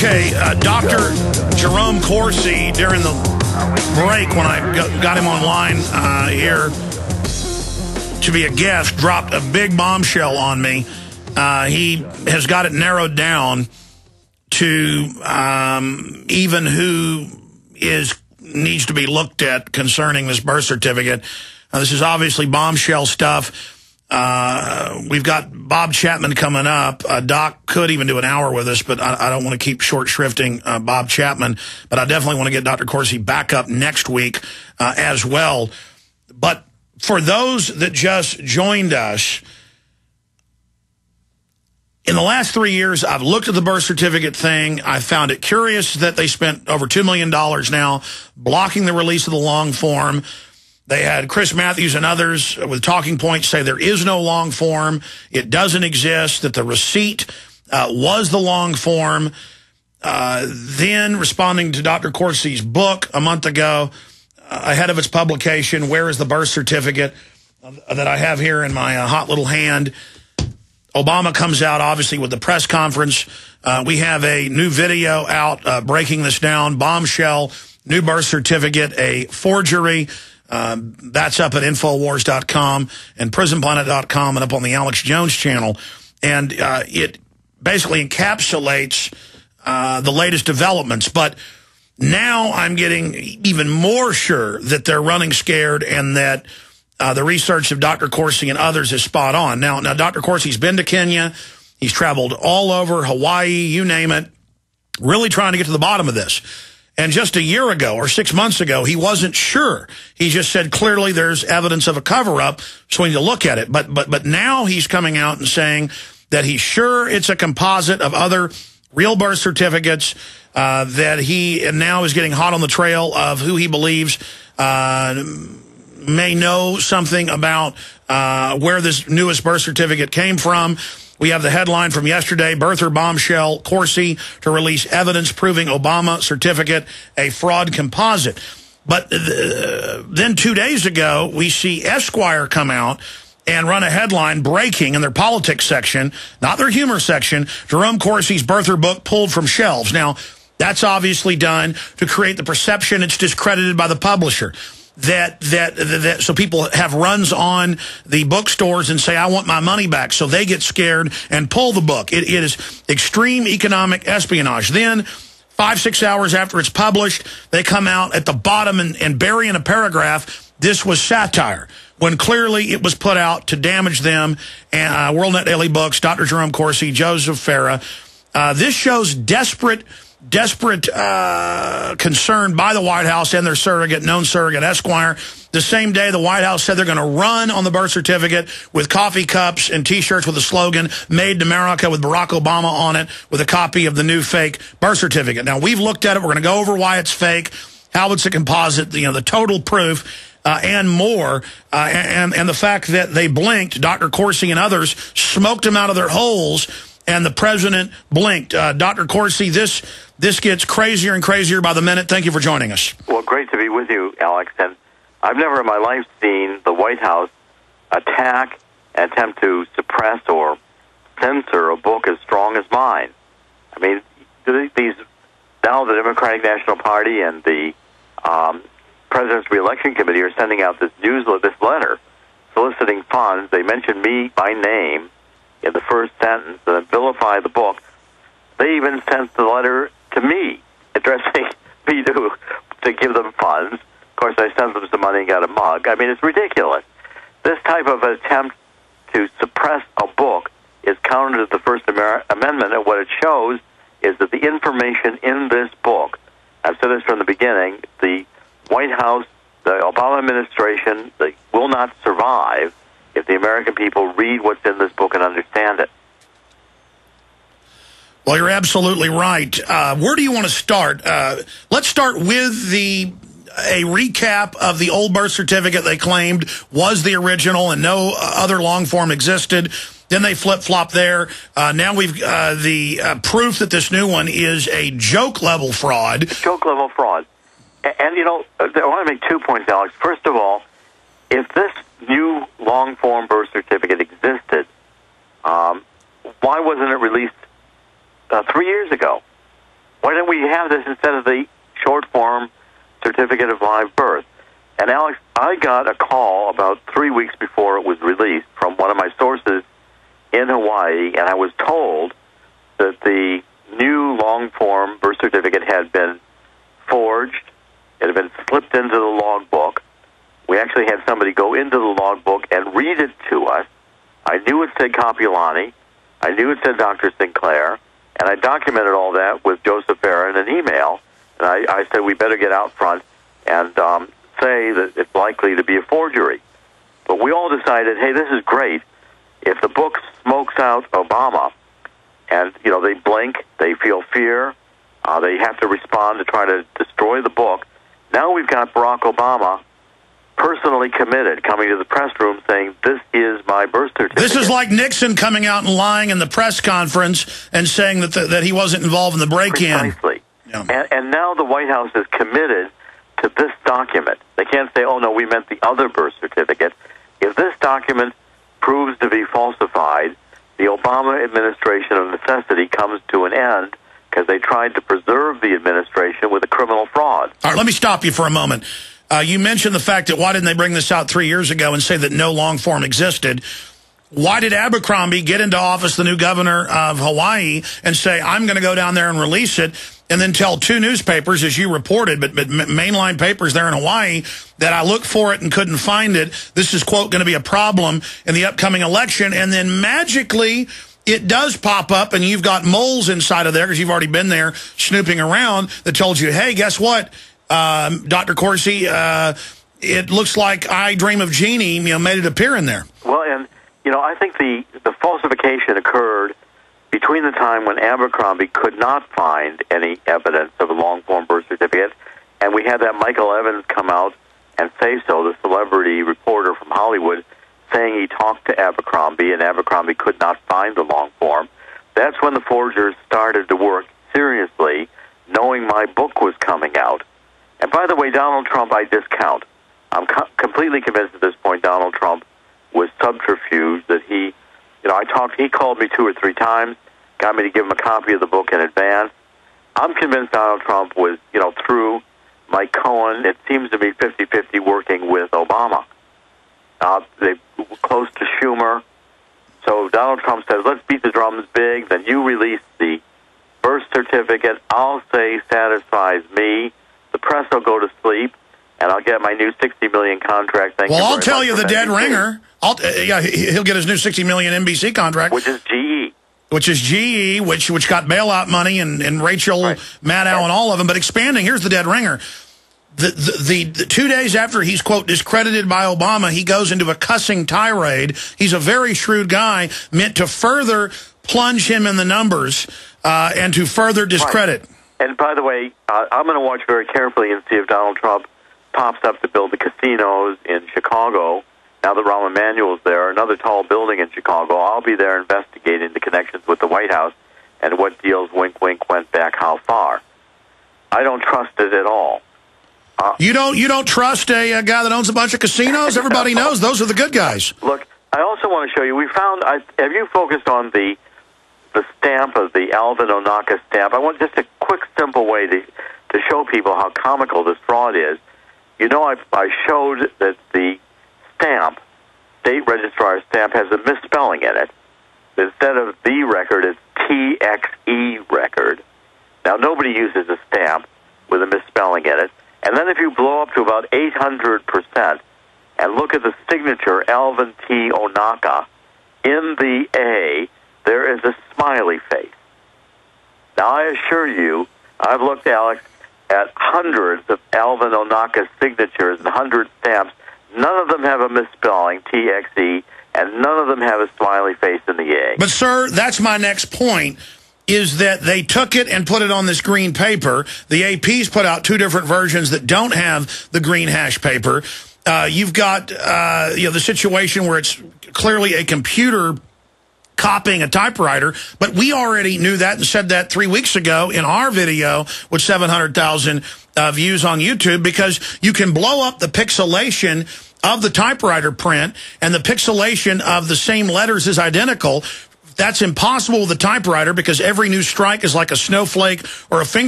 Okay, Dr. Jerome Corsi, during the break when I got him online here to be a guest, dropped a big bombshell on me. He has got it narrowed down to even who needs to be looked at concerning this birth certificate. This is obviously bombshell stuff. We've got Bob Chapman coming up. Doc could even do an hour with us, but I don't want to keep short shrifting Bob Chapman. But I definitely want to get Dr. Corsi back up next week as well. But for those that just joined us, in the last 3 years, I've looked at the birth certificate thing. I found it curious that they spent over $2 million now blocking the release of the long form. They had Chris Matthews and others with talking points say there is no long form. It doesn't exist, that the receipt was the long form. Then responding to Dr. Corsi's book a month ago, ahead of its publication, Where is the Birth Certificate, that I have here in my hot little hand. Obama comes out, obviously, with the press conference. We have a new video out breaking this down. Bombshell, new birth certificate, a forgery. That's up at Infowars.com and PrisonPlanet.com and up on the Alex Jones channel. And it basically encapsulates the latest developments. But now I'm getting even more sure that they're running scared and that the research of Dr. Corsi and others is spot on. Now, Dr. Corsi's been to Kenya. He's traveled all over, Hawaii, you name it, really trying to get to the bottom of this. And just a year ago or 6 months ago, he wasn't sure. He just said, clearly there's evidence of a cover-up, so we need to look at it. But now he's coming out and saying that he's sure it's a composite of other real birth certificates, that he now is getting hot on the trail of who he believes may know something about where this newest birth certificate came from. We have the headline from yesterday, Birther Bombshell, Corsi to release evidence proving Obama certificate a fraud composite. But then 2 days ago, we see Esquire come out and run a headline breaking in their politics section, not their humor section, Jerome Corsi's birther book pulled from shelves. Now, that's obviously done to create the perception it's discredited by the publisher. So people have runs on the bookstores and say, I want my money back. So they get scared and pull the book. It is extreme economic espionage. Then 5-6 hours after it's published, they come out at the bottom and bury in a paragraph, this was satire, when clearly it was put out to damage them. And WorldNet Daily Books, Dr. Jerome Corsi, Joseph Farah. This shows desperate concern by the White House and their surrogate, known surrogate, Esquire. The same day, the White House said they're going to run on the birth certificate with coffee cups and T-shirts with the slogan, Made in America, with Barack Obama on it, with a copy of the new fake birth certificate. Now, we've looked at it. We're going to go over why it's fake, how it's a composite, the total proof, and more. And the fact that they blinked, Dr. Corsi and others smoked them out of their holes, and the president blinked. Dr. Corsi, this gets crazier and crazier by the minute. Thank you for joining us. Well, great to be with you, Alex. And I've never in my life seen the White House attack and attempt to suppress or censor a book as strong as mine. I mean, now the Democratic National Party and the President's Re-Election Committee are sending out this letter soliciting funds. They mention me by name in the first sentence and vilify the book. They even sent the letter to me, addressing me to give them funds. Of course, I sent them some money and got a mug. I mean, it's ridiculous. This type of attempt to suppress a book is counter to the First Amendment, and what it shows is that the information in this book, I've said this from the beginning, the White House, the Obama administration, they will not survive if the American people read what's in this book and understand it. Well, you're absolutely right. Where do you want to start? Let's start with a recap of the old birth certificate they claimed was the original and no other long form existed. Then they flip-flop there. Now we've the proof that this new one is a joke-level fraud. Joke-level fraud. And, I want to make 2 points, Alex. First of all, if this new long-form birth certificate existed, why wasn't it released 3 years ago? Why don't we have this instead of the short form certificate of live birth? And Alex, I got a call about 3 weeks before it was released from one of my sources in Hawaii, and I was told that the new long form birth certificate had been forged. It had been slipped into the logbook. We actually had somebody go into the logbook and read it to us. I knew it said Kapiolani. I knew it said Dr. Sinclair. And I documented all that with Joseph Farah in an email. And I said we better get out front and say that it's likely to be a forgery. But we all decided, hey, this is great. If the book smokes out Obama, and, you know, they blink, they feel fear, they have to respond to try to destroy the book. Now we've got Barack Obama personally committed, coming to the press room saying, this is my birth certificate. This is like Nixon coming out and lying in the press conference and saying that he wasn't involved in the break-in. Precisely. Yeah. And now the White House is committed to this document. They can't say, oh, no, we meant the other birth certificate. If this document proves to be falsified, the Obama administration of necessity comes to an end because they tried to preserve the administration with a criminal fraud. All right, let me stop you for a moment. You mentioned the fact that why didn't they bring this out 3 years ago and say that no long form existed? Why did Abercrombie get into office, the new governor of Hawaii, and say, I'm going to go down there and release it, and then tell two newspapers, as you reported, but mainline papers there in Hawaii, that I looked for it and couldn't find it. This is, quote, going to be a problem in the upcoming election. And then magically, it does pop up, and you've got moles inside of there, because you've already been there snooping around, that told you, hey, guess what, Dr. Corsi, it looks like I Dream of Jeannie, made it appear in there. Well, and, I think the falsification occurred between the time when Abercrombie could not find any evidence of a long-form birth certificate, and we had that Michael Evans come out and say so, the celebrity reporter from Hollywood, saying he talked to Abercrombie, and Abercrombie could not find the long form. That's when the forgers started to work seriously, knowing my book was coming out. And by the way, Donald Trump, I discount. I'm completely convinced at this point Donald Trump was subterfuge, that he called me 2 or 3 times, got me to give him a copy of the book in advance. I'm convinced Donald Trump was, through Mike Cohen, it seems to be 50-50 working with Obama. They were close to Schumer. So Donald Trump says, let's beat the drums big, then you release the birth certificate. I'll say satisfies me. The press will go to sleep, and I'll get my new $60 million contract. Well, I'll tell you the dead ringer. He'll get his new $60 million NBC contract. Which is GE. Which got bailout money and Rachel Maddow and all of them. But expanding, here's the dead ringer. The 2 days after he's, quote, discredited by Obama, he goes into a cussing tirade. He's a very shrewd guy, meant to further plunge him in the numbers and to further discredit. Right. And by the way, I'm going to watch very carefully and see if Donald Trump pops up to build the casinos in Chicago. Now that Rahm Emanuel's there, another tall building in Chicago, I'll be there investigating the connections with the White House and what deals, wink, wink, went back how far. I don't trust it at all. You don't trust a guy that owns a bunch of casinos? Everybody knows those are the good guys. Look, I also want to show you, have you focused on the stamp of the Alvin Onaka stamp? I want just a quick, simple way to show people how comical this fraud is. I showed that the stamp, state registrar stamp, has a misspelling in it. Instead of the record, it's TXE record. Now, nobody uses a stamp with a misspelling in it. And then if you blow up to about 800% and look at the signature, Alvin T. Onaka, in the A, there is a smiley face. Now, I assure you, I've looked, Alex, at hundreds of Alvin Onaka signatures and 100 stamps. None of them have a misspelling, TXE, and none of them have a smiley face in the A. But, sir, that's my next point, is that they took it and put it on this green paper. The AP's put out 2 different versions that don't have the green hash paper. You've got the situation where it's clearly a computer copying a typewriter, but we already knew that and said that 3 weeks ago in our video with 700,000 views on YouTube, because you can blow up the pixelation of the typewriter print, and the pixelation of the same letters is identical. That's impossible with a typewriter because every new strike is like a snowflake or a finger.